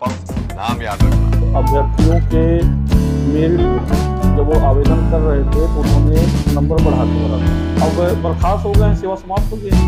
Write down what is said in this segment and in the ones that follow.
नाम याद रखना। अभ्यर्थियों के मेरिट जब वो आवेदन कर रहे थे तो उन्होंने नंबर बढ़ा दिया। अब बर्खास्त हो गए हैं, सेवा समाप्त हो गई है,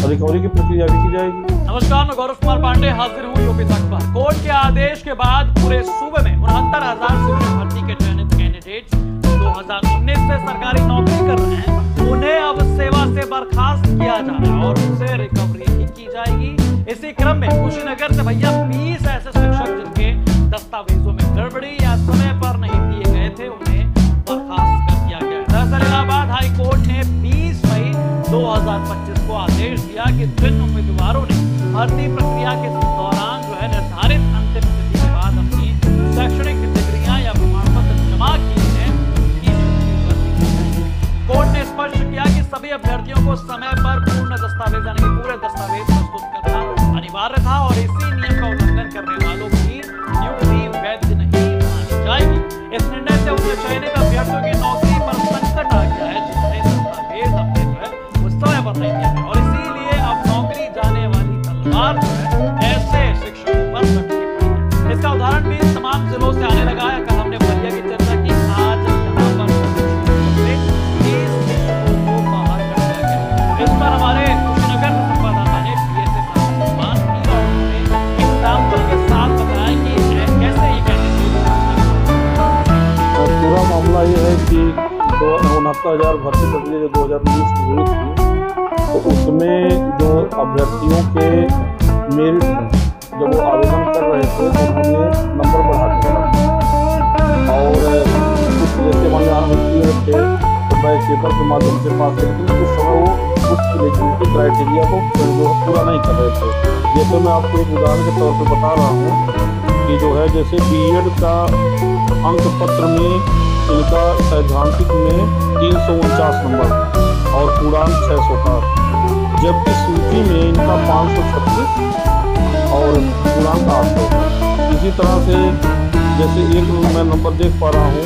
रिकवरी की प्रक्रिया भी की जाएगी। नमस्कार, मैं गौरव कुमार पांडे हाजिर हूँ यूपी तक पर। कोर्ट के आदेश के बाद पूरे सूबे में 69,000 सिविल भर्ती के चयनित कैंडिडेट्स 2019 से सरकारी नौकरी कर रहे हैं, उन्हें अब सेवा से बर्खास्त किया जा रहा है और उनसे रिकवरी भी की जाएगी। इसी क्रम में कुशीनगर से भैया 20 ऐसे शिक्षक जिनके दस्तावेजों में गड़बड़ी या समय पर नहीं दिए गए थे, उन्हें बर्खास्त कर दिया गया। दरअसल इलाहाबाद हाई कोर्ट ने 20 मई 2025 को आदेश दिया कि जिन उम्मीदवारों ने भर्ती प्रक्रिया के दौरान निर्धारित अंतिम तिथि के बाद अपनी शैक्षणिक डिग्रियां या प्रमाण पत्र जमा किए हैं, उनकी भर्ती की जाएगी। कोर्ट ने स्पष्ट किया कि सभी अभ्यर्थियों को समय पर पूर्ण दस्तावेज यानी पूरे दस्तावेज प्रस्तुत करना अनिवार्य था और इसी नियम का उल्लंघन करने वालों की नियुक्ति वैध नहीं मानी जाएगी। इस निर्णय से उन चयनित अभ्यर्थियों की नौकरी पर संकट आ गया है जिन्हें दस्तावेज अपने उस समय पर नहीं दिया गया और इसीलिए अब नौकरी जाने वाली तलवार ऐसे शिक्षकों पर लटकी पड़ी है। इसका उदाहरण भी तमाम जिलों से आने लगा है। कल हमने बलिया की चर्चा की, आज यहाँ पर 30 शिक्षकों को बाहर कर दिया गया। इस पर हमारे कुशीनगर संवाददाता ने बीएसए साहब से बात की और उन्होंने एग्जाम्पल के साथ बताया कि कैसे ये पूरा मामला ये है कि 69,000 भर्ती प्रक्रिया जो 2019 में हुई थी, तो उसमें जो अभ्यर्थियों के मेरिट जब वो आवेदन कर रहे थे तो उन्होंने नंबर बढ़ा दिया और कुछ जैसे मान थे तो बैक पेपर के माध्यम से पास थे, लेकिन उस समय वो कुछ एलिजिबिलिटी क्राइटेरिया को जो पूरा नहीं कर रहे थे। जैसे मैं आपको एक उदाहरण के तौर पर बता रहा हूँ कि जो है जैसे बीएड का अंक पत्र में इनका सैद्धांतिक में 349 नंबर और पूर्णांक 600 का, जबकि सूची में इनका 536 और पूर्णांक 800। इसी तरह से जैसे एक मैं नंबर देख पा रहा हूँ,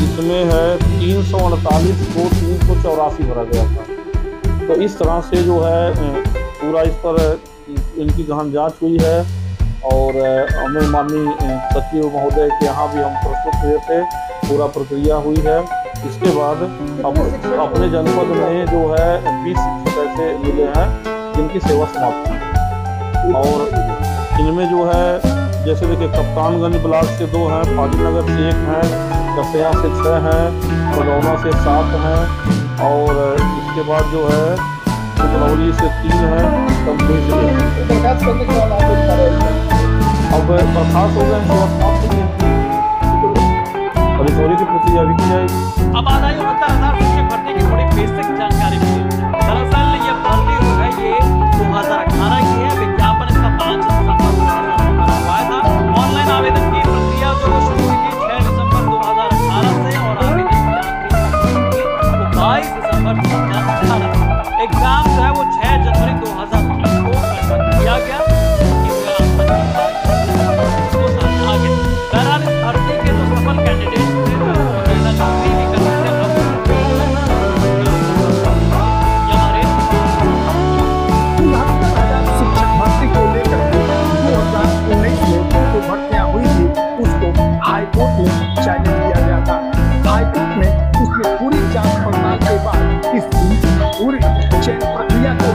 इसमें है 348 को 384 भरा गया था। तो इस तरह से जो है पूरा इस पर इनकी गहन जांच हुई है और हमें माननीय सचिव महोदय के यहाँ भी हम प्रस्तुत हुए थे, पूरा प्रक्रिया हुई है। इसके बाद अब अपने जनपद में जो है 20 शिक्षक ऐसे मिले हैं जिनकी सेवा समाप्त है और इनमें जो है जैसे देखिए कप्तानगंज ब्लॉक से 2 हैं, फाजिलनगर से 1 हैं, कसया से 6 हैं, बलौना से 7 हैं और इसके बाद जो है बलौली से 3 हैं, कंपनी से 1 है। अब बर्खास्त हो गए हैं, सेवा समाप्त हो गई, रिकवरी की प्रक्रिया भी की जाएगी। अब आधा 69,000 शिक्षक भर्ती की थोड़ी बेसिक जानकारी मिली। दरअसल ये भर्ती जो है ये 2018 की है। विज्ञापन इसका 5 दिसंबर 2018 हुआ था। ऑनलाइन आवेदन की प्रक्रिया जो शुरू हुई थी 6 दिसंबर 2018 से और आवेदन की आखिरी तारीख वो 22 दिसंबर 2018। एग्जाम जो है वो 6 जनवरी 2019 को कंडक्ट किया गया। बहरहाल इस भर्ती के जो सफल कैंडिडेट हाईकोर्ट में चयनित किया गया था। हाईकोर्ट में उसने पूरी जांच पड़ताल के बाद इस पूरी चयन प्रक्रिया को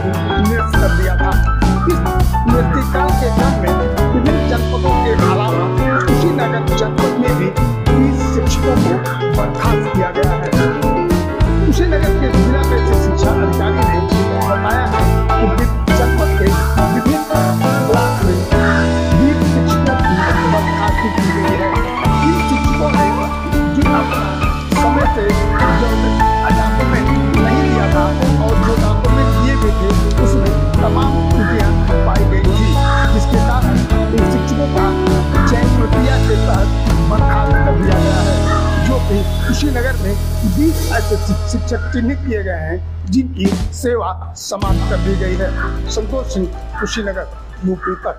निरस्त कर दिया था। इस निरस्तीकाल के क्रम में विभिन्न जनपदों के अलावा कुशीनगर जनपद में भी 20 शिक्षकों को बर्खास्त किया गया है। कुशीनगर के जिला परिषद शिक्षा अधिकारी ने बताया है कि जनपद के विभिन्न ब्लॉक में 20 शिक्षकों की बर्खास्ती की गई है। समय से जो डॉक्यूमेंट नहीं लिया था और जो डॉक्यूमेंट दिए गए थे उसमें तमाम त्रुटियां पाई गई थी, जिसके कारण इन शिक्षकों का चयन प्रक्रिया के तहत बर्खास्त कर दिया गया है। जो कि कुशीनगर में 20 ऐसे शिक्षक चिन्हित किए गए हैं जिनकी सेवा समाप्त कर दी गई है। संतोष सिंह, कुशीनगर, यूपी तक।